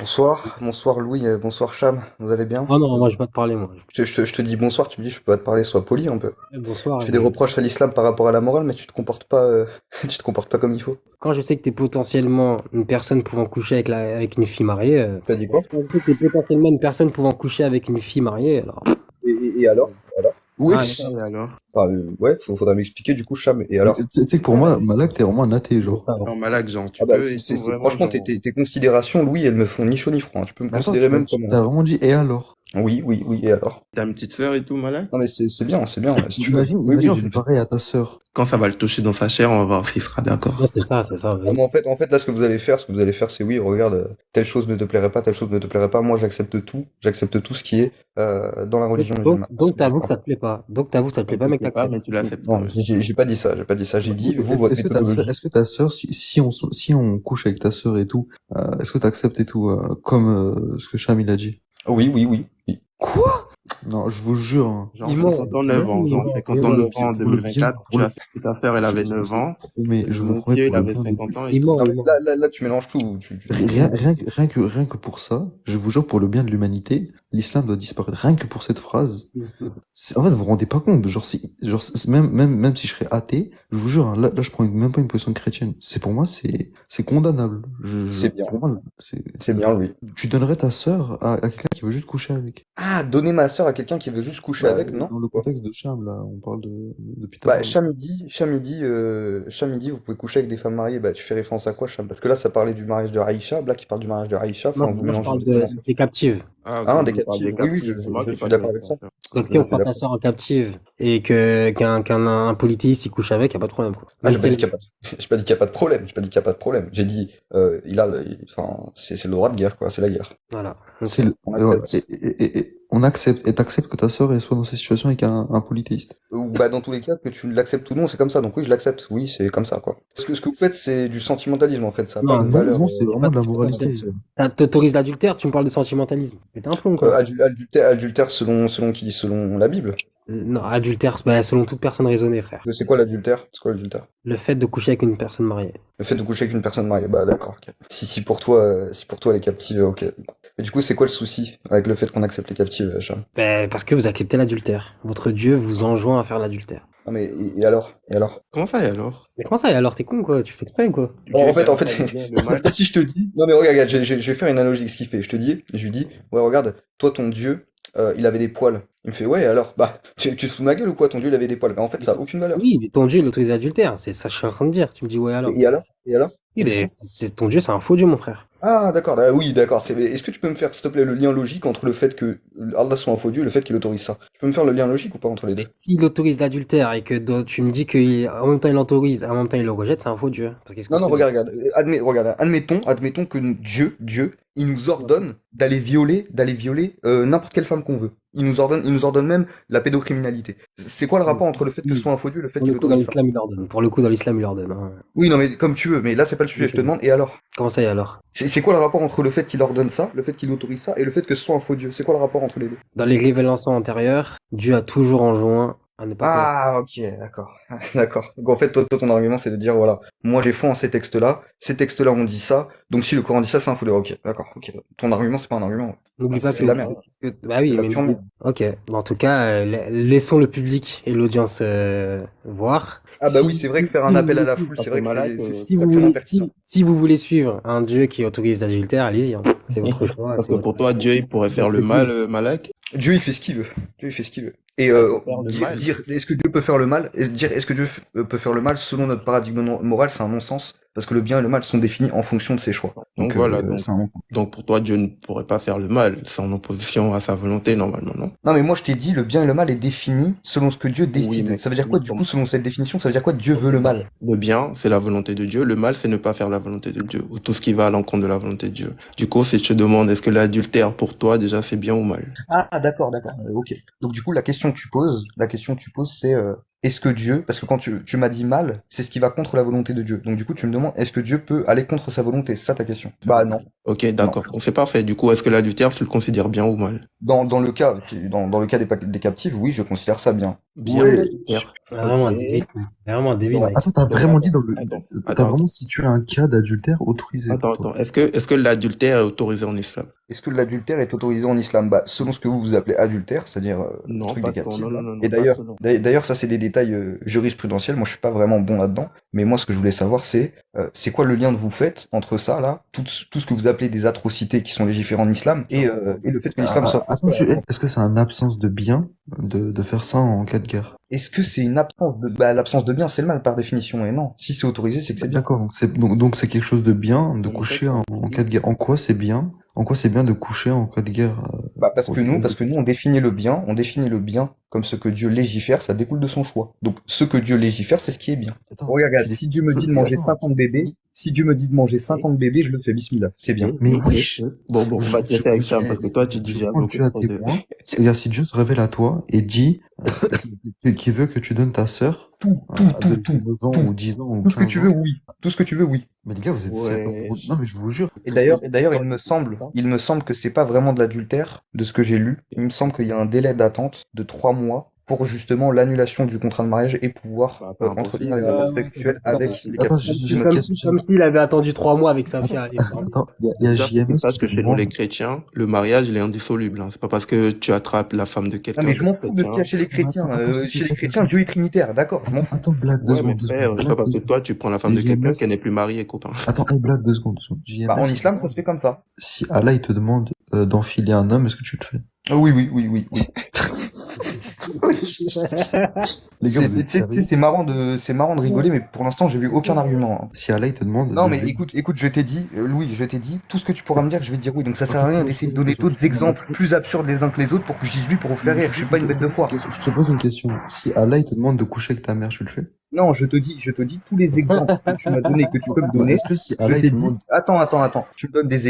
Bonsoir, bonsoir Louis, bonsoir Cham, vous allez bien? Ah non, moi je vais pas te parler, moi. Je te dis bonsoir, tu me dis je peux pas te parler, sois poli un peu. Bonsoir. Tu fais des reproches à l'islam par rapport à la morale, mais tu te comportes pas, tu te comportes pas comme il faut. Quand je sais que t'es potentiellement une personne pouvant coucher avec une fille mariée, Tu as dit quoi? quand je sais que t'es potentiellement une personne pouvant coucher avec une fille mariée, alors. Et alors? Alors? Ah, Wesh! d'accord, Et alors? Enfin, ouais, faudra m'expliquer du coup Cham, et Tu alors? sais que pour moi, Malak, t'es vraiment un athée, c'est genre. ça, Non, bon. Malak, genre, Ah tu bah, peux et tout, vraiment, franchement, genre. tes considérations, Louis, elles me font ni chaud ni froid, hein. Tu peux me Mais attends, considérer même comme... t'as vraiment dit, et alors? Oui, oui, oui, et alors? T'as une petite sœur et tout, Malak? Non mais c'est bien, si tu veux. Oui, Imagine, oui, on fait pareil à ta sœur. Quand ça va le toucher dans sa chair, on va voir s'il sera Ouais, d'accord. c'est ça, Ah, oui. mais en fait, là, ce que vous allez faire, c'est oui, regarde, telle chose ne te plairait pas, telle chose ne te plairait pas. Moi, j'accepte tout ce qui est dans la religion musulmane. Parce Donc que j'ai t'avoues que pas- ça te plaît pas. Donc t'avoues que ça te Ça plaît te pas, mais que plaît pas, t'acceptes. mais tu l'acceptes quand Non, même. j'ai pas dit ça, j'ai pas dit ça. J'ai dit, vous, votre méthodologie. Est-ce que ta sœur, si on couche avec ta sœur et tout, est-ce que t'acceptes et tout, comme ce que Cham il a dit? Oui, oui, oui, oui. Quoi? Non, je vous jure, hein. Genre, Il ment. 59 ans, genre, Pour 59 le bien, ans en 2024, pour tu le, as fait que ta sœur, elle avait 9 ans, je le vous promets monsieur, pour il le avait bien de 50 ans et Il tout. ment, Non, mais il ment. là, tu mélanges tout. Rien que pour ça, je vous jure, pour le bien de l'humanité, l'islam doit disparaître. Rien que pour cette phrase. En fait, vous vous rendez pas compte. Même si je serais athée, je vous jure, hein, là, je prends même pas une position chrétienne. Pour moi, c'est condamnable. C'est bien, Pour moi, c'est bien, oui. tu donnerais ta sœur à quelqu'un qui veut juste coucher avec. Ah, donner ma sœur à quelqu'un qui veut juste coucher Bah, avec, non? dans le Quoi. contexte de Cham, là, on parle de Bah, Pythagore. Cham, il dit, vous pouvez coucher avec des femmes mariées. Bah, tu fais référence à quoi, Cham? Parce que là, ça parlait du mariage de Aïcha. Black, qui parle du mariage de Aïcha. Moi, Enfin, vous moi, je mélangez un parle petit peu des captives. Ah, ok, Ah, des lui, il parle captives. des Oui, oui, captifs, c'est moi je qui suis parle des d'accord avec ça. captifs. Donc si Je on suis prend ta d'accord. sœur en captive et qu'un polythéiste il couche avec, y a pas de problème, quoi. Ah, Même j'ai pas si dit elle- qu'il y a pas de... j'ai pas dit qu'il y a pas de problème. J'ai pas dit qu'il y a pas de problème. J'ai dit, enfin, c'est le droit de guerre, quoi. C'est la guerre. Voilà. C'est Ok. le, On et voilà. accepte. On accepte, et t'acceptes que ta sœur, elle soit dans cette situation avec un polythéiste. Ou, bah, dans tous les cas, que tu l'acceptes ou non, c'est comme ça. Donc oui, je l'accepte. Oui, c'est comme ça, quoi. Ce que vous faites, c'est du sentimentalisme, en fait. Ça a pas Non, de non, valeur Non, c'est c'est vraiment pas de la du tout ça. moralité. T'autorises l'adultère, tu me parles de sentimentalisme. Mais t'es un plomb, quoi. Adultère selon qui? Selon la Bible. Non, adultère, bah, selon toute personne raisonnée, frère. C'est quoi l'adultère? C'est quoi l'adultère? Le fait de coucher avec une personne mariée. Le fait de coucher avec une personne mariée. Bah, d'accord, ok. Si pour toi, les captives, ok. Mais du coup, c'est quoi le souci avec le fait qu'on accepte les captives, Cham? Ben, parce que vous acceptez l'adultère. Votre Dieu vous enjoint à faire l'adultère. Non, mais, et alors? Et alors? Comment ça, et alors? Mais comment ça, et alors t'es con, quoi? Tu fais exprès, quoi? En, Dieu, en il fait, en connaît fait, pas le bien et le mal. c'est comme si je te dis, non mais regarde, je vais faire une analogie avec ce qu'il fait. Je lui dis, ouais, regarde, toi, ton Dieu, il avait des poils. Il me fait, ouais, alors, bah, tu te fous de ma gueule ou quoi? Ton Dieu, il avait des poils. Bah, en fait, ça a aucune valeur. Oui, mais ton Dieu, il autorise l'adultère. C'est ça que je suis en train de dire. Tu me dis, ouais, alors. Et alors? Et alors? Oui, mais c'est ton Dieu, c'est un faux Dieu, mon frère. Ah, d'accord, oui, d'accord. Est-ce que tu peux me faire, s'il te plaît, le lien logique entre le fait que Allah soit un faux Dieu et le fait qu'il autorise ça? Tu peux me faire le lien logique ou pas entre les deux? S'il autorise l'adultère et que tu me dis qu'en même temps il l'autorise, en même temps il le rejette, c'est un faux Dieu. Parce qu'est-ce que Non, non, c'est? regarde, admettons que Dieu, il nous ordonne d'aller violer n'importe quelle femme qu'on veut. Il nous ordonne même la pédocriminalité. C'est quoi le rapport entre le fait que ce Oui. soit un faux Dieu et le fait Pour le qu'il coup, dans autorise ça? l'islam, il ordonne. Pour le coup, dans l'islam, il ordonne, hein. Oui, non, mais comme tu veux, mais là, c'est pas le sujet, je te demande, et alors? Comment ça y est alors? C'est quoi le rapport entre le fait qu'il ordonne ça, le fait qu'il autorise ça, et le fait que ce soit un faux Dieu? C'est quoi le rapport entre les deux? Dans les révélations antérieures, Dieu a toujours enjoint à ne pas commettre. Ah, ok, d'accord. D'accord. Donc en fait, toi, ton argument, c'est de dire, voilà, moi j'ai foi en ces textes-là ont dit ça, donc si le Coran dit ça, c'est un faux Dieu. Ok, d'accord, ok. Ton argument, c'est pas un argument. N'oublie pas C'est de la merde. Bah oui, C'est de la mais pure merde. ok. Bon, en tout cas, laissons le public et l'audience voir. Ah bah oui, c'est vrai que faire un Si vous appel à voulez la suivre, foule, Parce c'est que vrai que Malak, si ça vous fait voulez, l'impertinent. si vous voulez suivre un Dieu qui autorise l'adultère, allez-y, hein. C'est votre choix. parce C'est que pour toi, Dieu, il pourrait faire votre le mal, Dieu. Malak? Dieu, il fait ce qu'il veut. Dieu, il fait ce qu'il veut. Et Il peut faire le mal. dire est-ce que Dieu peut faire le mal, et dire est-ce que Dieu peut faire le mal selon notre paradigme moral, c'est un non-sens. Parce que le bien et le mal sont définis en fonction de ses choix. Donc voilà, C'est un non-sens. donc pour toi, Dieu ne pourrait pas faire le mal. C'est en opposition à sa volonté, normalement, non? Non, mais moi, je t'ai dit, le bien et le mal est défini selon ce que Dieu Oui, décide. mais Ça veut dire quoi, du coup, selon cette définition, ça veut dire quoi, Dieu veut le mal? le bien, c'est la volonté de Dieu. Le mal, c'est ne pas faire la volonté de Dieu. Ou tout ce qui va à l'encontre de la volonté de Dieu. Du coup, si je te demande, est-ce que l'adultère, pour toi, déjà, c'est bien ou mal? Ah, d'accord, ok. Donc, du coup, la question que tu poses, c'est, est-ce que Dieu, parce que quand tu m'as dit mal, c'est ce qui va contre la volonté de Dieu. Donc, du coup, tu me demandes, est-ce que Dieu peut aller contre sa volonté? C'est ça ta question? Bah, non. Ok, Non. d'accord. Donc c'est parfait. Du coup, est-ce que l'adultère, tu le considères bien ou mal? Dans le cas des captives, oui, je considère ça bien. Bien Ouais, l'adultère. Vraiment un Ok. débile. Vraiment un débile, Alors, mec. attends, t'as Donc, vraiment dit dans le, attends, t'as attends, vraiment situé un cas d'adultère autorisé pour toi. attends. Est-ce que l'adultère est autorisé en islam? est-ce que l'adultère est autorisé en islam? Bah, selon ce que vous appelez adultère, c'est-à-dire le Non, truc des pas selon. captifs, Non, là. non, non, Et non, pas d'ailleurs, selon. d'ailleurs, ça c'est des détails jurisprudentiels. Moi, je suis pas vraiment bon là-dedans. Mais moi, ce que je voulais savoir, c'est quoi le lien que vous faites entre ça, là, tout ce que vous appelez des atrocités qui sont légiférées en islam, et le fait que l'islam soit Attends, faussé. est-ce que c'est une absence de bien de faire ça en cas de guerre? Est-ce que c'est une absence de... Bah, l'absence de bien, c'est le mal par définition. Et non, si c'est autorisé, c'est que c'est bien. D'accord, donc c'est quelque chose de bien de On est coucher d'accord. en cas de guerre. En quoi c'est bien? En quoi c'est bien de coucher en cas de guerre Bah, pour des parce que nous, on définit le bien comme ce que Dieu légifère, ça découle de son choix. Donc, ce que Dieu légifère, c'est ce qui est bien. Attends, Regarde, tu dis si Dieu me dit de manger attends, 50 bébés, si Dieu me dit de manger Oui, 50 bébés, je le fais, bismillah, c'est bien. mais oui, oui, oui. Bon, on va te laisser avec ça parce que toi, tu dis je déjà prends beaucoup Dieu à trop de. témoin. Regarde, si Dieu se révèle à toi et dit qu'il veut que tu donnes ta sœur Tout, à de 9 ans tout. ou 10 ans ou Tout ce que 15 tu veux, ans. oui. Tout ce que tu veux, oui. Mais les gars, vous êtes Ouais. non mais je vous jure. Et d'ailleurs, il me semble que c'est pas vraiment de l'adultère, de ce que j'ai lu. Il me semble qu'il y a un délai d'attente de 3 mois pour justement l'annulation du contrat de mariage et pouvoir Bah, pas entretenir les impossible. rapports Ouais, sexuels c'est avec ça. les Attends, captifs. j'ai une Comme question. comme s'il avait attendu 3 mois avec sa fille. Attends, Allez, pardon. attends, il y a Déjà, faut que tu JMS saches qui que chez nous, demande. les chrétiens, le mariage, il est indissoluble. Hein. C'est pas parce que tu attrapes la femme de Non, quelqu'un mais je d'autre m'en fous de ce qu'il y a chrétien. chez les chrétiens. S'il te Chez les plaît, chrétiens, Dieu est trinitaire, d'accord, je m'en fous. Attends, Black, Ouais, mais 2 secondes. frère, c'est pas Black, parce 2 que secondes. toi, tu prends la femme Les de quelqu'un qu'elle JMS. n'est plus mariée, copain. Attends, Black, 2 secondes, 2 secondes. Bah, en JMS, islam, ça se fait comme ça. si Allah il te demande d'enfiler un homme, est-ce que tu le fais? Oui, oui, oui, oui, oui. Les gars, vous êtes sérieux? C'est marrant de rigoler, mais pour l'instant, j'ai vu aucun argument, hein. Si Allah il te demande Non, de mais violer- écoute, je t'ai dit, Louis, je t'ai dit, tout ce que tu pourras me dire, je vais te dire oui. Donc ça sert à Ok, rien moi, d'essayer de je donner te d'autres exemples plus absurdes les uns que les autres pour que je dise oui pour vous faire rire. Je suis pas une bête de foire. Je te pose une question. Si Allah il te demande de coucher avec ta mère, tu le fais? Non, je te dis tous les exemples que tu m'as donnés, que tu peux me donner. Est-ce que si Je Allah il t'ai te dit, demande. attends. Tu me donnes des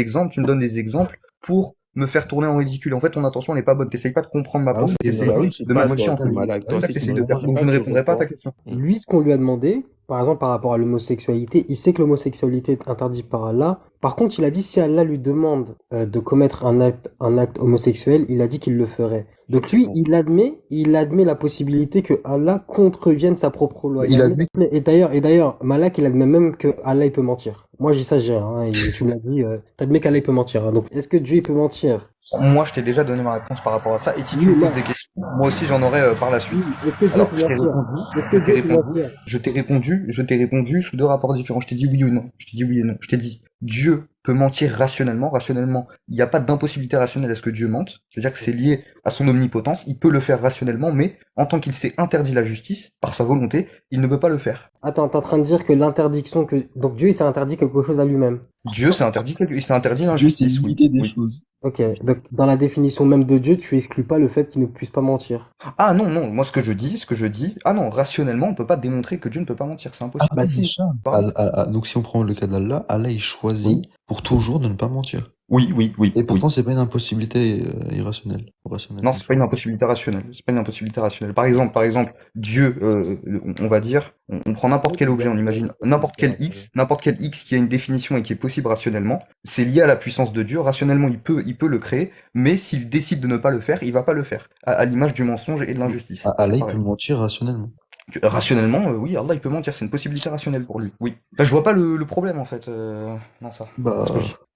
exemples, pour me faire tourner en ridicule. En fait, ton intention n'est pas bonne. T'essayes pas de comprendre ma Ah oui, pensée, t'essayes bah oui, juste de m'amocher en toi, fait. Malak, C'est toi, ça que si tu t'essayes me de faire. demandes Donc pas, je ne tu répondrai pas à ta réponds. question. Lui, ce qu'on lui a demandé, par exemple par rapport à l'homosexualité, il sait que l'homosexualité est interdite par Allah. Par contre, il a dit si Allah lui demande de commettre un acte homosexuel, il a dit qu'il le ferait. Donc lui, il admet la possibilité que Allah contrevienne sa propre loi. Il admet. Et d'ailleurs, Malak, il admet même que Allah il peut mentir. Moi, j'ai ça, j'ai hein, et tu me l'as dit, t'admets qu'Allah il peut mentir. Hein. Donc, est-ce que Dieu il peut mentir? Moi, je t'ai déjà donné ma réponse par rapport à ça. Et si tu Oui, me non. poses des questions, moi aussi j'en aurai par la suite. Est-ce que Dieu Alors, peut je t'ai mentir? répondu, Est-ce que je t'ai Dieu peut répondu, mentir? je t'ai répondu sous deux rapports différents. Je t'ai dit oui ou non. Je t'ai dit oui et non. Je t'ai dit Dieu peut mentir rationnellement. Rationnellement, il n'y a pas d'impossibilité rationnelle à ce que Dieu mente. C'est-à-dire que c'est lié à son omnipotence. Il peut le faire rationnellement, mais en tant qu'il s'est interdit la justice, par sa volonté, il ne peut pas le faire. Attends, t'es en train de dire que l'interdiction que... Donc Dieu il s'est interdit quelque chose à lui-même. Dieu s'est interdit, il s'est interdit Dieu c'est l'injustice, oui. l'unité des Oui. choses. Ok, donc dans la définition même de Dieu, tu exclus pas le fait qu'il ne puisse pas mentir. Ah non, non, moi ce que je dis, ah non, rationnellement, on peut pas démontrer que Dieu ne peut pas mentir, c'est impossible. Bah si. Pardon. Donc si on prend le cas d'Allah, Allah il choisit pour toujours de ne pas mentir. Oui. Et pourtant c'est pas une impossibilité irrationnelle. Non, c'est pas une impossibilité rationnelle. C'est pas une impossibilité rationnelle. Par exemple, Dieu, on va dire, on prend n'importe quel objet, on imagine n'importe quel X qui a une définition et qui est possible rationnellement. C'est lié à la puissance de Dieu. Rationnellement, il peut le créer, mais s'il décide de ne pas le faire, il va pas le faire. À l'image du mensonge et de l'injustice. Allah C'est il pareil. peut mentir rationnellement. Rationnellement, oui, Allah il peut mentir, c'est une possibilité rationnelle pour lui. Oui. Enfin, je vois pas le problème en fait. Non, ça. Bah,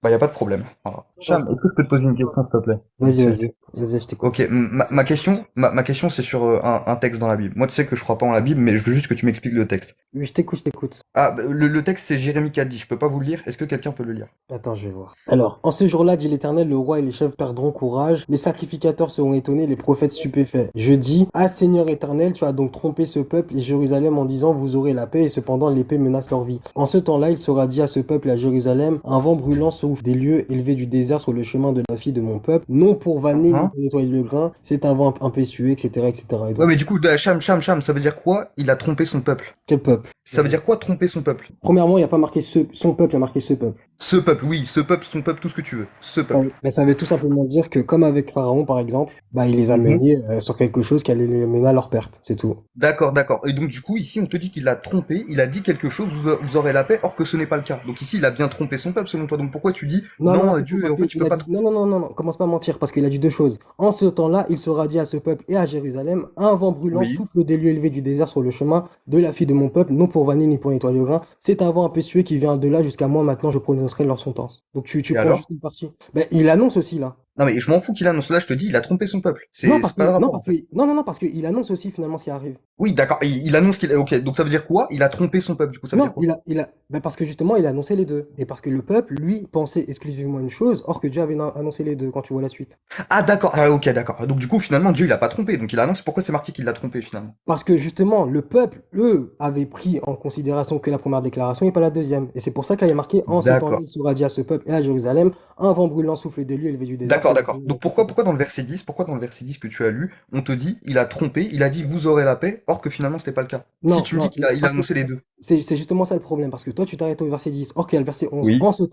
Bah, y a pas de problème. Voilà. Cham, est-ce que je peux te poser une question, s'il te plaît? Vas-y, je t'écoute. Ok, ma question, c'est sur un texte dans la Bible. Moi, tu sais que je crois pas en la Bible, mais je veux juste que tu m'expliques le texte. Oui, je t'écoute. Ah, bah, le texte, c'est Jérémie 4:10. Je peux pas vous le lire. Est-ce que quelqu'un peut le lire? Attends, je vais voir. Alors, en ce jour-là, dit l'Éternel, le roi et les chefs perdront courage, les sacrificateurs seront étonnés, les prophètes stupéfaits. Je dis, ah Seigneur Éternel, tu as donc trompé ce peuple et Jérusalem en disant, vous aurez la paix, et cependant l'épée menace leur vie. En ce temps-là, il sera dit à ce peuple et à Jérusalem, un vent brûlant souffle des lieux élevés du désert sur le chemin de la fille de mon peuple, non pour vanner ni pour nettoyer le grain, c'est un vent impétueux, etc., etc. Et donc, Ouais, mais du coup, Cham, ça veut dire quoi? Il a trompé son peuple. quel peuple? Ça veut dire quoi, tromper son peuple? Premièrement, il n'y a pas marqué son peuple, il y a marqué ce peuple. Ce peuple, oui, ce peuple, son peuple, tout ce que tu veux. Ce peuple. Ouais. Mais ça veut tout simplement dire que, comme avec Pharaon, par exemple, bah, il les a Mhm. menés sur quelque chose qui allait les mener à leur perte. C'est tout. D'accord, d'accord. Et donc du coup, ici, on te dit qu'il l'a trompé, il a dit quelque chose, vous aurez la paix, or que ce n'est pas le cas. Donc ici, il a bien trompé son peuple, selon toi. Donc pourquoi tu dis, Non, non, non, c'est faux Dieu, parce en fait, tu qu'il peux a pas... dit. Non, non, non, non, non, commence pas à mentir parce qu'il a dit deux choses. En ce temps-là, il sera dit à ce peuple et à Jérusalem, un vent brûlant Oui. souffle des lieux élevés du désert sur le chemin de la fille de mon peuple, non pour vanner ni pour nettoyer le grain. C'est un vent impétueux qui vient de là jusqu'à moi, maintenant je prononcerai leur sentence. Donc tu Et prends alors? juste une partie. Ben, il annonce aussi là. Non mais je m'en fous qu'il annonce. Là, je te dis, il a trompé son peuple. Non, C'est pas le non, rapport, en fait. non, parce qu'il annonce aussi finalement ce qui arrive. Oui, d'accord. Il annonce qu'il... Ok, donc ça veut dire quoi? Il a trompé son peuple, du coup, ça veut Non, dire quoi? ben parce que justement, il a annoncé les deux. Et parce que le peuple, lui, pensait exclusivement une chose, or que Dieu avait annoncé les deux quand tu vois la suite. Ah d'accord, ah, ok, d'accord. Donc du coup, finalement, Dieu, il a pas trompé. Donc il annonce pourquoi c'est marqué qu'il l'a trompé, finalement. Parce que justement, le peuple, eux, avait pris en considération que la première déclaration et pas la deuxième. Et c'est pour ça qu'il y a marqué en ce temps-là, D'accord. il sera dit à ce peuple et à Jérusalem, un vent brûlant souffle des lieux élevés du désert. D'accord, d'accord. Donc pourquoi dans le verset 10, pourquoi dans le verset 10 que tu as lu, on te dit, il a trompé, il a dit vous aurez la paix, or que finalement c'était pas le cas. Si Non, tu me dis non, qu'il a parce que annoncé les deux. c'est justement ça le problème. Parce que toi, tu t'arrêtes au verset 10, or qu'il y a le verset 11. Oui, oui. En ce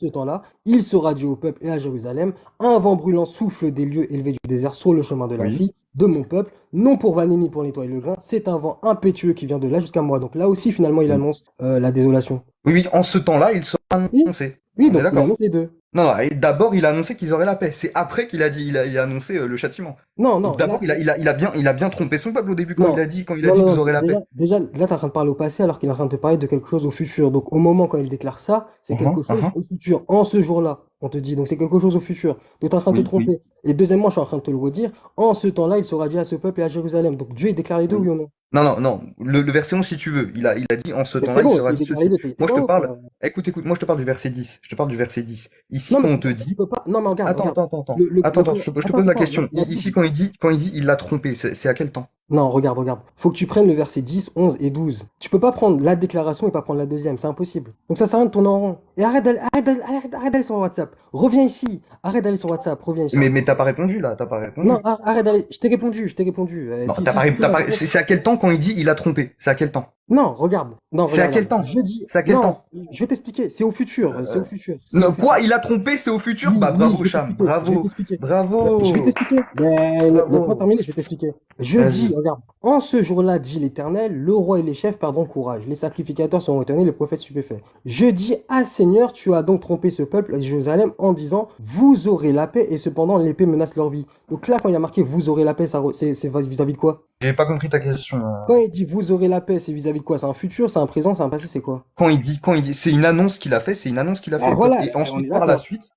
temps-là, il sera dit au peuple et à Jérusalem, un vent brûlant souffle des lieux élevés du désert sur le chemin de la Oui. fille de mon peuple, non pour vanner ni pour nettoyer le grain, c'est un vent impétueux qui vient de là jusqu'à moi. Donc là aussi, finalement, il Oui, annonce la désolation. oui, en ce temps-là, il sera Oui, annoncé. oui, On est donc il d'accord. annonce les deux. Non, non, et d'abord il a annoncé qu'ils auraient la paix. C'est après qu'il a dit, il a annoncé le châtiment. Non, Donc non, d'abord il a bien trompé son peuple au début non, quand il a non, dit non, vous non. aurez la Déjà, paix. déjà, là, tu es en train de parler au passé alors qu'il est en train de te parler de quelque chose au futur. Donc, au moment quand il déclare ça, c'est quelque Mhm, chose mhm. au futur. En ce jour-là, on te dit. Donc, c'est quelque chose au futur. Donc, tu es en train de te Oui, oui, tromper. Et deuxièmement, je suis en train de te le redire. En ce temps-là, il sera dit à ce peuple et à Jérusalem. Donc, Dieu, il déclare les deux, oui oui. ou non? Non, non, non. Le verset 11, si tu veux, il a dit en ce Mais c'est temps-là, il bon, sera s'il dit déclare les ceci. deux, t'es Moi, je pas te ouf. parle, écoute, moi, je te parle du verset 10. Je te parle du verset 10. Ici, Non, quand mais on te dit, tu peux pas. Non, mais regarde, regarde. attends, je te pose la Attends, question. attends. Ici, quand il dit, il l'a trompé, c'est à quel temps? Non, regarde, regarde. Faut que tu prennes le verset 10, 11 et 12. Tu peux pas prendre la déclaration et pas prendre la deuxième, c'est impossible. Donc ça sert à rien de tourner en rond. Et arrête d'aller sur WhatsApp. Reviens ici. Arrête d'aller sur WhatsApp, reviens ici. Mais t'as pas répondu, là, t'as pas Non, répondu. arrête d'aller. Je t'ai répondu, je t'ai répondu. Non, Si tu sais la réponse. c'est à quel temps quand il dit, il a trompé? C'est à quel temps? Non, regarde. Non, C'est à regarde, quel regarde. temps? Je dis. C'est à quel Non, temps? je vais t'expliquer. C'est au futur. C'est au futur. C'est au Non, futur. quoi? Il a trompé, c'est au futur? Oui, Bah, oui, bravo, je vais Cham. t'expliquer. Je vais Bravo. t'expliquer. Je vais Bravo. t'expliquer. Mais laisse-moi Bravo. terminer, je vais t'expliquer. Je dis, Vas-y. regarde, en ce jour-là, dit l'Éternel, le roi et les chefs perdront courage. Les sacrificateurs seront étonnés, les prophètes stupéfaits. Je dis, ah Seigneur, tu as donc trompé ce peuple à Jérusalem en disant, vous aurez la paix et cependant l'épée menace leur vie. Donc là, quand il y a marqué, vous aurez la paix, c'est vis-à-vis de quoi? J'ai pas compris ta question. Quand il dit, vous aurez la paix, c'est vis-à-vis de quoi? C'est un futur, c'est un présent, c'est un passé, c'est quoi? Quand il dit, c'est une annonce qu'il a fait, c'est une annonce qu'il a fait Ben au peuple. voilà, Et on est ensuite, par la d'accord. suite,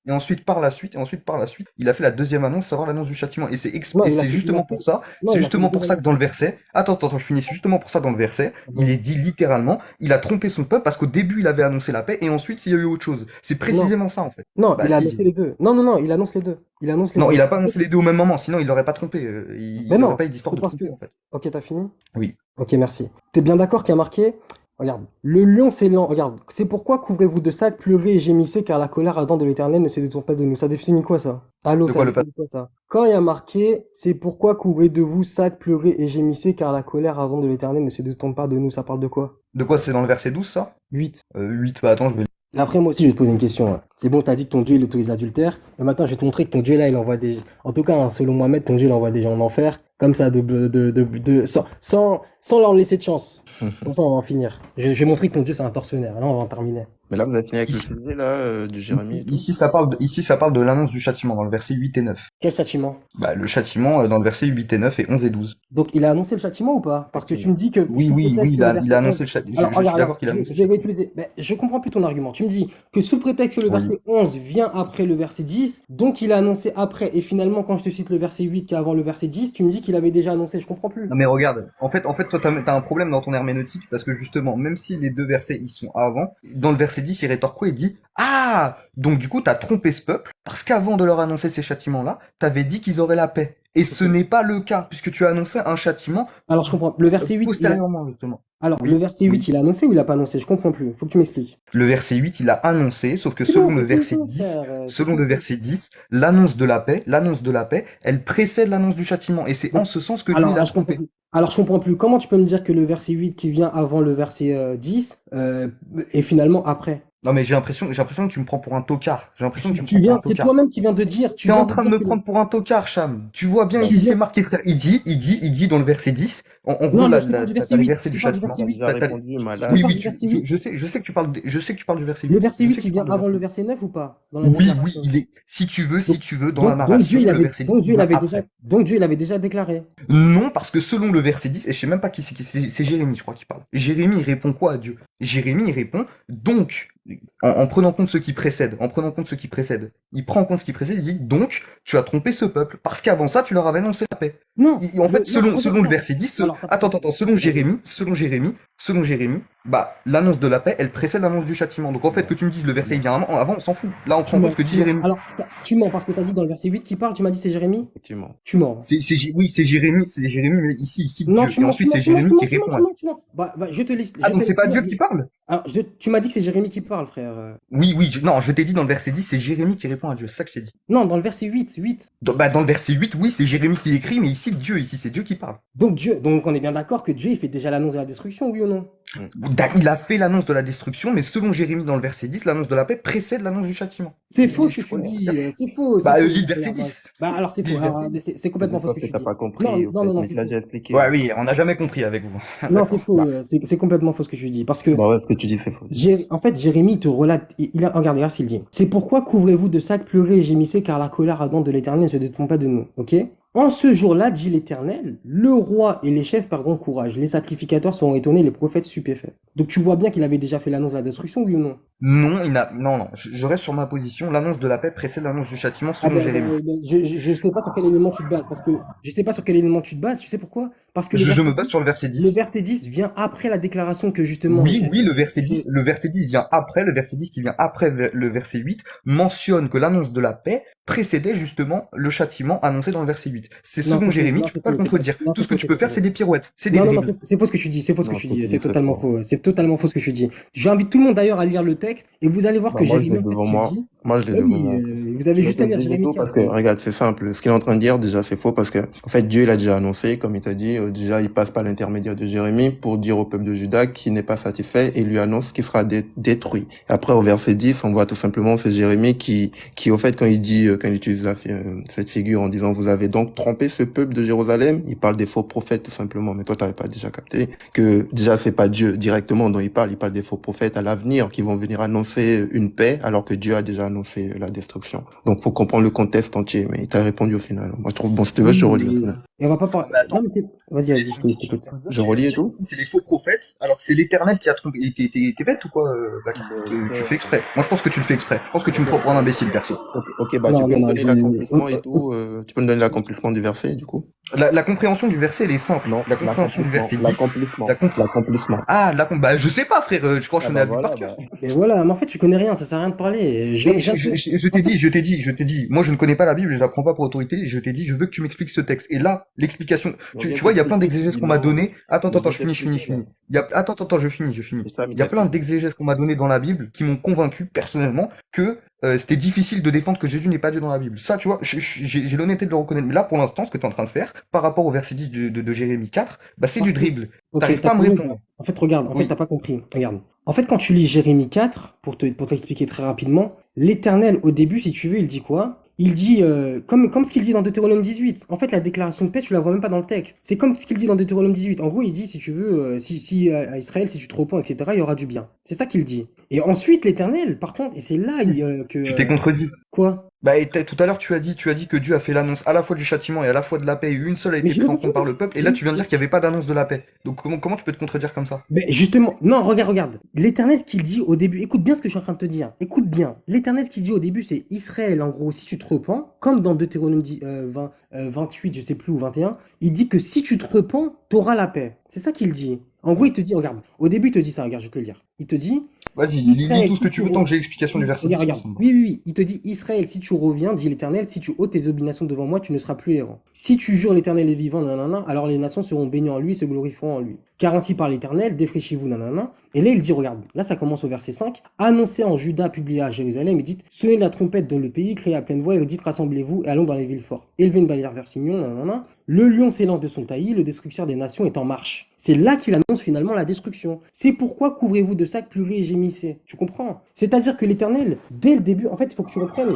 il a fait la deuxième annonce, savoir l'annonce du châtiment. Non, Et c'est non, il a fait les justement deux pour ça que dans le verset, attends, je finis, c'est justement pour ça dans le verset, il annonces. est dit littéralement, il a trompé son peuple parce qu'au début, il avait annoncé la paix et ensuite, il y a eu autre chose. C'est Non, précisément ça, en fait. non, Bah, il a annoncé si. les deux. Non, non, non, il annonce les deux. Il annonce les Non, deux. il a pas annoncé les deux au même moment, sinon il l'aurait pas trompé. Il Ben n'y aurait non, pas eu d'histoire c'est de parce que. tromper, en fait. Ok, t'as fini? Oui. Ok, merci. T'es bien d'accord qu'il y a marqué? Regarde, le lion s'élan. Regarde, c'est pourquoi couvrez-vous de sacs, pleurez et gémissez, car la colère ardente de l'Éternel ne se détourne pas de nous. Ça définit quoi ça? Allô, De ça quoi le pas? définit quoi ça? Quand il y a marqué, c'est pourquoi couvrez de vous sacs, pleurez et gémissez, car la colère ardente de l'Éternel ne se détourne pas de nous. Ça parle de quoi? De quoi c'est dans le verset 12, ça? 8. 8, bah attends, je vais... Après, moi aussi, je vais te poser une question. Hein. C'est bon, t'as dit que ton Dieu, il autorise l'adultère. Mais maintenant, je vais te montrer que ton Dieu, là, il envoie des... En tout cas, hein, selon Mohamed, ton Dieu, il envoie des gens en enfer. Comme ça, sans leur laisser de chance. Enfin, on va en finir. Je vais montrer que ton Dieu, c'est un tortionnaire. Là, on va en terminer. Mais là, vous avez fini avec le Ici, sujet, là, du Jérémie et tout. ici, ça parle de l'annonce du châtiment dans le verset 8 et 9. Quel châtiment? Bah, le châtiment dans le verset 8 et 9 et 11 et 12. Donc, il a annoncé le châtiment ou pas? Parce que tu me dis que Oui, sous oui, prétexte oui, que le il a verset annoncé 11... le châtiment. Alors, Je suis regarde, d'accord qu'il a annoncé le je vais châtiment. réutiliser. Mais je comprends plus ton argument. Tu me dis que sous prétexte que le Oui. verset 11 vient après le verset 10, donc il a annoncé après. Et finalement, quand je te cite le verset 8 qui est avant le verset 10, tu me dis qu'il avait déjà annoncé. Je comprends plus. Non mais regarde, en fait, toi t'as un problème dans ton herméneutique parce que justement, même si les deux versets ils sont avant, dans le verset 10 il rétorque quoi? Il dit ah, donc du coup t'as trompé ce peuple parce qu'avant de leur annoncer ces châtiments-là, t'avais dit qu'ils auraient la paix. Et ce Ok. n'est pas le cas puisque tu as annoncé un châtiment Alors, je comprends. Le verset 8, postérieurement justement. Alors, le Oui, verset oui. 8, il a annoncé ou il a pas annoncé? Je comprends plus. Faut que tu m'expliques. Le verset 8, il a annoncé, sauf que C'est bon, selon le c'est verset faux, 10, frère. C'est selon le faux. verset 10, l'annonce de la paix, elle précède l'annonce du châtiment. Et c'est en Donc, ce sens que Dieu, il alors, a je comprends trompé. plus. Alors, je comprends plus. Comment tu peux me dire que le verset 8 qui vient avant le verset 10 est finalement après? Non, mais j'ai l'impression que tu me prends pour un tocard. J'ai l'impression que tu me prends pour un C'est tocard. toi-même qui viens de dire, tu T'es viens en de train de dire me que prendre pour un tocard, Cham. Tu vois bien Bah, tu ici, c'est viens. marqué, frère. Il dit dans le verset 10, en gros, Non, moi je te parle du verset t'as les 8. versets Je du te parle du châtiment. verset T'as 8. déjà T'as, t'as- répondu, Je te malade. Oui, parle oui, du verset 8. je sais que tu parles, je sais que tu parles du verset Le 8. verset Je sais 8, que il tu vient parles du avant verset le 8. verset 9 ou pas? Dans la Oui, oui, déclaration. si Donc, tu veux, dans la Dieu, narration, le verset 10, il vient après. Donc Dieu, il avait déjà déclaré. Non, parce que selon le verset 10, et je sais même pas c'est Jérémie, je crois, qui parle. Jérémie, il répond quoi à Dieu? Jérémie, il répond, donc, en prenant compte ce qui précède, il prend en compte ce qui précède, il dit, donc, tu as trompé ce peuple, parce qu'avant ça, tu leur avais annoncé la paix. Non, En fait, non, regarde, selon le non. verset 10, Alors, attends, vas-y. selon Jérémie, bah, l'annonce de la paix, elle précède l'annonce du châtiment. Donc, en fait, que tu me dises le verset, il vient avant, on s'en fout. Là, on prend Tu en compte mens, ce que dit tu mens. Jérémie. Alors, tu mens parce que tu as dit dans le verset 8 qui parle, tu m'as dit c'est Jérémie? Effectivement. Tu mens. Oui, c'est Jérémie, mais ici, il cite Non, Dieu. tu Et mens, tu ensuite, mens, c'est tu mens, tu Jérémie qui mens, tu mens, répond tu à mens, Dieu. tu mens. Bah, je te laisse. Ah, donc c'est pas Dieu qui parle? Alors, tu m'as dit que c'est Jérémie qui parle, frère. Oui, non, je t'ai dit dans le verset 10, c'est Jérémie qui répond à Dieu, c'est ça que je t'ai dit. Non, dans le verset 8. Dans le verset 8, oui, c'est Jérémie qui écrit, mais ici, Dieu, ici, c'est Dieu qui parle. Donc on est bien d'accord que Dieu, il fait déjà l'annonce de la destruction, oui ou non? Mm. Il a fait l'annonce de la destruction, mais selon Jérémie dans le verset 10, l'annonce de la paix précède l'annonce du châtiment. C'est faux ce que Je tu crois que c'est dis, ça. c'est faux, c'est Bah, faux. lis le verset Regarde, 10. bah alors c'est Lis faux, le verset 10. c'est Mais complètement c'est faux ce parce que que tu t'as dis. pas compris, au Non, fait. non, Mais c'est tu l'as faux. déjà expliqué. Ouais, oui, on n'a jamais compris avec vous. Non, c'est D'accord. faux, Bah, c'est complètement faux ce que tu dis. Parce que, bah ouais, ce que tu dis, c'est faux. En fait, Jérémie te relate, regarde ce qu'il dit. C'est pourquoi couvrez-vous de sacs, pleurez et gémissez, car la colère ardente de l'Éternel ne se détourne pas de nous. Ok? En ce jour-là, dit l'Éternel, le roi et les chefs perdront courage, les sacrificateurs seront étonnés, les prophètes stupéfaits. Donc tu vois bien qu'il avait déjà fait l'annonce de la destruction, oui ou non? Non, je reste sur ma position. L'annonce de la paix précède l'annonce du châtiment Ah selon ben, Jérémie. je sais pas sur quel élément tu te bases, parce que je sais pas sur quel élément tu te bases, tu sais pourquoi? Parce que Je me base sur le verset le 10. verset 10 vient après la déclaration que justement Oui, le verset 10 vient après, le verset 10 qui vient après le verset 8 mentionne que l'annonce de la paix précédait justement le châtiment annoncé dans le verset 8. C'est Non, selon c'est faux, Jérémie, non, tu peux c'est pas faux, le contredire. non, Tout c'est ce que faux, tu peux faire, faux. c'est des pirouettes, c'est des Non, non, dribbles. c'est faux ce que tu dis, c'est faux ce que Non, ce tu que dis, tu c'est dis, c'est totalement faux. faux, c'est totalement faux ce que tu dis. J'invite tout le monde d'ailleurs à lire le texte et vous allez voir Bah, que moi, je l'ai Jérémie, en fait, ce devant qu'il moi. dit, Moi, je l'ai bah devant oui, moi, en plus. vous avez Je vais juste te à le lire dire et Jérémie tout, 4. parce que, regarde, c'est simple. Ce qu'il est en train de dire, déjà, c'est faux, parce que, en fait, Dieu, il a déjà annoncé, comme il t'a dit, déjà, il passe par l'intermédiaire de Jérémie pour dire au peuple de Juda qu'il n'est pas satisfait et lui annonce qu'il sera détruit. Et après, au verset 10, on voit tout simplement, c'est Jérémie qui, au fait, quand il dit, quand il utilise cette figure en disant, vous avez donc trompé ce peuple de Jérusalem, il parle des faux prophètes, tout simplement. Mais toi, t'avais pas déjà capté que, déjà, c'est pas Dieu directement dont il parle des faux prophètes à l'avenir qui vont venir annoncer une paix alors que Dieu a déjà annoncé la destruction. Donc, faut comprendre le contexte entier, mais il t'a répondu au final. Moi, je trouve, bon, si tu veux, je te relis au Oui, final. et on va pas parler. Bah Non, attends, mais c'est. Vas-y, je tu t'écoute. veux Je dire que relis et tout? Jérémie, c'est les faux prophètes, alors que c'est l'Éternel qui a trompé. T'es bête ou quoi, Baki? Tu Euh, fais exprès. Moi, je pense que tu le fais exprès. Je pense que tu me prends pour un imbécile, perso. Ok, bah, tu Non, peux non, me non, donner l'accomplissement et tout, tu peux me donner l'accomplissement du verset, du coup? La compréhension du verset, elle est simple. Non, La compréhension du verset 10, la comp- l'accomplissement. bah, je sais pas, frère, je crois que je Ah connais bah la Bible par voilà, cœur. bah. mais voilà, mais en fait, tu connais rien, ça sert à rien de parler. Mais J'ai un peu. En fait, je t'ai dit, moi je ne connais pas la Bible et je la prends pas pour autorité, et je t'ai dit, je veux que tu m'expliques ce texte. Et là, l'explication, On vient tu vois, il y a plein t'expliquer d'exégèses qu'on m'a tranquillement, donné. mais je Attends, vais t'expliquer, je là. finis. Je finis. Et ça, il Il y a plein t'explique. d'exégèses qu'on m'a donné dans la Bible qui m'ont convaincu, personnellement, que c'était difficile de défendre que Jésus n'est pas Dieu dans la Bible. Ça, tu vois, j'ai l'honnêteté de le reconnaître. Mais là, pour l'instant, ce que tu es en train de faire, par rapport au verset 10 de Jérémie 4, bah, c'est parce du que. dribble. Ok, T'arrives t'as pas à me fini. répondre. En fait, regarde, Oui. t'as pas compris. Regarde. En fait, quand tu lis Jérémie 4, pour t'expliquer très rapidement, l'Éternel, au début, si tu veux, il dit quoi? Il dit, comme ce qu'il dit dans Deutéronome 18. En fait, la déclaration de paix, tu la vois même pas dans le texte. C'est comme ce qu'il dit dans Deutéronome 18. En gros, il dit, si tu veux, si à Israël, si tu te repens, etc., il y aura du bien. C'est ça qu'il dit. Et ensuite, l'Éternel, par contre, et c'est là que... Tu t'es contredit. quoi? Bah, et tout à l'heure, tu as dit que Dieu a fait l'annonce à la fois du châtiment et à la fois de la paix, et une seule a Mais été j'ai prise même en pas compte par fini. le peuple, et là, tu viens de dire qu'il n'y avait pas d'annonce de la paix. Donc, comment tu peux te contredire comme ça? Mais justement, non, regarde. L'Éternel, ce qu'il dit au début, écoute bien ce que je suis en train de te dire. Écoute bien. L'Éternel, ce qu'il dit au début, c'est Israël, en gros, si tu te repens, comme dans Deutéronome 28, je sais plus, ou 21, il dit que si tu te repens, tu auras la paix. C'est ça qu'il dit. En gros, il te dit, regarde, au début, il te dit ça, regarde, je vais te le lire. Il te dit, Vas-y, lis Israël, tout ce si que tu tu veux tant que j'ai l'explication du reviens, verset 10, regarde. ça me va. Oui, oui, oui. Il te dit, Israël, si tu reviens, dit l'Éternel, si tu ôtes tes obligations devant moi, tu ne seras plus errant. Si tu jures l'Éternel est vivant, nanana, alors les nations seront bénies en lui et se glorifieront en lui. Car ainsi parle l'Éternel, défraîchez-vous, nanana. Et là, il dit, regarde, là, ça commence au verset 5. Annoncez en Juda, publié à Jérusalem, et dites, sonnez la trompette dans le pays, criez à pleine voix, et dites, rassemblez-vous, et allons dans les villes fortes. Élevez une bannière vers Signon, nanana. Le lion s'élance de son taillis, le destructeur des nations est en marche. C'est là qu'il annonce finalement la destruction. C'est pourquoi couvrez-vous de sacs, pleurez et gémissez. Tu comprends? C'est-à-dire que l'Éternel, dès le début, en fait, il faut que tu reprennes.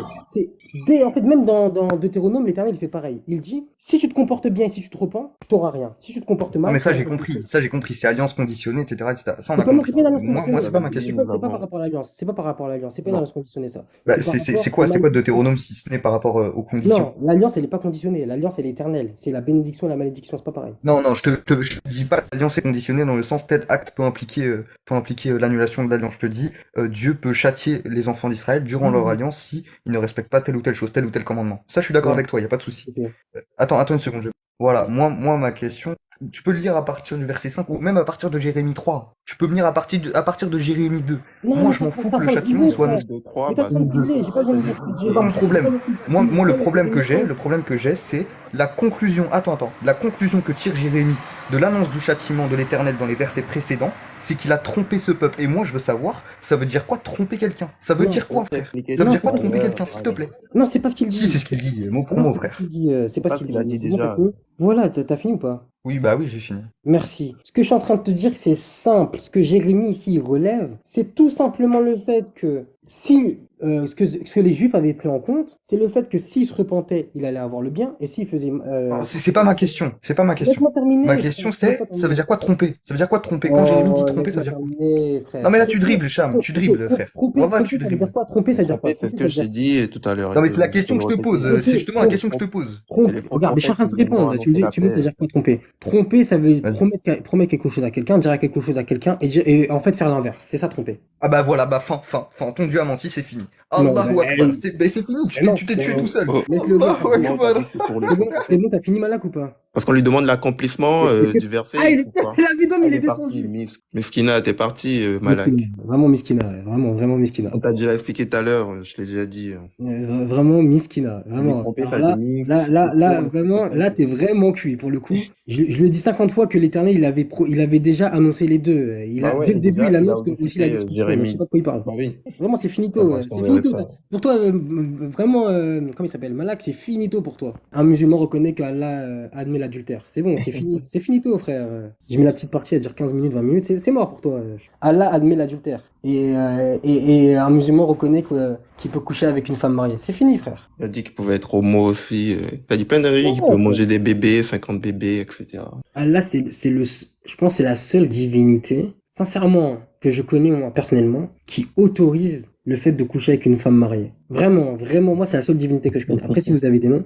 En fait, même dans Deutéronome, l'Éternel, il fait pareil. Il dit, si tu te comportes bien et si tu te repens, tu n'auras rien. Si tu te comportes Non, mal, mais tu ça, auras j'ai quelque compris. chose. Ça, j'ai compris. C'est alliance conditionnée, etc., etc. Ça, on C'est a pas, c'est compris. pas une alliance Moi, conditionnée. c'est pas ma Mais question. C'est pas par rapport à l'alliance. C'est pas par rapport à l'alliance. C'est pas une Non. alliance conditionnée, ça. Bah, C'est par c'est rapport quoi, à c'est quoi malédiction. Deutéronome si ce n'est par rapport aux conditions? Non, l'alliance, elle n'est pas conditionnée. L'alliance, elle est éternelle. C'est la bénédiction et la malédiction, c'est pas pareil. Non, non, je te dis pas l'alliance est conditionnée dans le sens tel acte peut impliquer l'annulation de l'alliance. Je te dis, Dieu peut châtier les enfants d'Israël durant leur alliance si ils ne respectent pas telle ou telle chose, tel ou tel commandement. Ça, je suis d'accord Ouais, avec toi, y a pas de souci. ok. Attends une seconde. Voilà, ma question, tu peux le lire à partir du verset 5 ou même à partir de Jérémie 3. Tu peux me lire à partir de Jérémie 2. Non, Moi, mais je m'en t'es fous en que le train de châtiment biser, soit frère. annoncé. De 3, Mais t'es en bah, train de biser, j'ai pas besoin de C'est pas mon problème. Moi, le problème que j'ai, j'ai. c'est la conclusion. Attends. La conclusion que tire Jérémie de l'annonce du châtiment de l'Éternel dans les versets précédents, c'est qu'il a trompé ce peuple. Et moi, je veux savoir, ça veut dire quoi tromper quelqu'un? Ça veut Non, dire quoi, je t'ai frère? expliqué Ça veut non, dire c'est quoi pas tout à ce qu'il tromper l'heure, quelqu'un, s'il te plaît? Non, c'est pas ce qu'il Si, dit. c'est ce qu'il dit, mot pour Non, mot, c'est pas ce frère. qu'il dit. C'est pas pas ce ce qu'il qu'il a dit. dit C'est bon, t'as déjà. fini? Voilà, t'as fini ou pas? Oui, bah oui, j'ai fini. Merci. Ce que je suis en train de te dire, c'est simple. Ce que Jérémie ici il relève, c'est tout simplement le fait que si ce que les Juifs avaient pris en compte, c'est le fait que s'ils se repentaient, il allait avoir le bien, et s'ils faisaient. Non, c'est pas ma question. C'est pas ma question. Laisse-moi terminer, Ma frère. question, Laisse-moi c'est, ça veut terminer. dire quoi tromper? Ça veut dire quoi tromper? Quand Jérémie dit Oh, tromper, ça laisse-moi veut dire quoi? terminer, Non, frère. mais là, tu dribbles, Cham. Tu dribbles, frère. Wallah, tu Tromper, ça veut dire dribbles. quoi? Tromper, ça veut dire quoi? Tromper, c'est ce Tromper, que ça veut je dire t'ai dit tout à l'heure. Non, mais Et c'est la je question peux que le je te pose. répéter. C'est justement la tromper, question que je te pose. Et les faux Regarde, mais je suis en train de prophètes, te ils viendront répondre. annoncer la Tu me dis, ça veut paix. dire quoi tromper? Tromper, ça veut Vas-y. promettre quelque chose à quelqu'un, dire quelque chose à quelqu'un et en fait faire l'inverse. C'est ça tromper. Ah bah voilà, bah fin. Ton Dieu a menti, c'est fini. Non, Allahu Akbar. C'est fini, non, tu t'es tué tout seul. Oh, laisse le gars. Allahu comment t'as Akbar. dit que pour le C'est bon, t'as fini Malak ou pas? Parce qu'on lui demande l'accomplissement Est-ce que- du verset, Ah, il trouve pas. la vidéo, Ah, il il est est parti, descendu. Miskina, t'es parti, Malak. Miskina, vraiment Miskina, vraiment Miskina. On t'a déjà expliqué tout à l'heure, je l'ai déjà dit. Vraiment Miskina, Dit vraiment. tromper, ça Alors a été mis. vraiment, là, t'es vraiment cuit pour le coup. Je le dis 50 fois que l'Éternel, il avait déjà annoncé les deux. Bah ouais, Dès le et début, déjà, il il a annonce aussi aussi la cité destruction. Mais je sais Jérémie. pas de quoi il parle. Bah oui. Vraiment, c'est Ah, finito. moi, je C'est t'enverrai finito. pas. Pour toi, vraiment, comment il s'appelle? Malak, c'est finito pour toi. Un musulman reconnaît qu'Allah admet l'adultère. C'est bon, c'est fini. C'est finito, frère. J'ai mis la petite partie à dire 15 minutes, 20 minutes. C'est mort pour toi. Allah admet l'adultère. Et un musulman reconnaît qu'il peut coucher avec une femme mariée. C'est fini, frère. Il a dit qu'il pouvait être homo aussi. Il a dit plein de règles, qu'il Ouais, peut manger des bébés, 50 bébés, etc. Allah, je pense, que c'est la seule divinité, sincèrement, que je connais moi personnellement, qui autorise le fait de coucher avec une femme mariée. Vraiment, moi, c'est la seule divinité que je connais. Après, si vous avez des noms,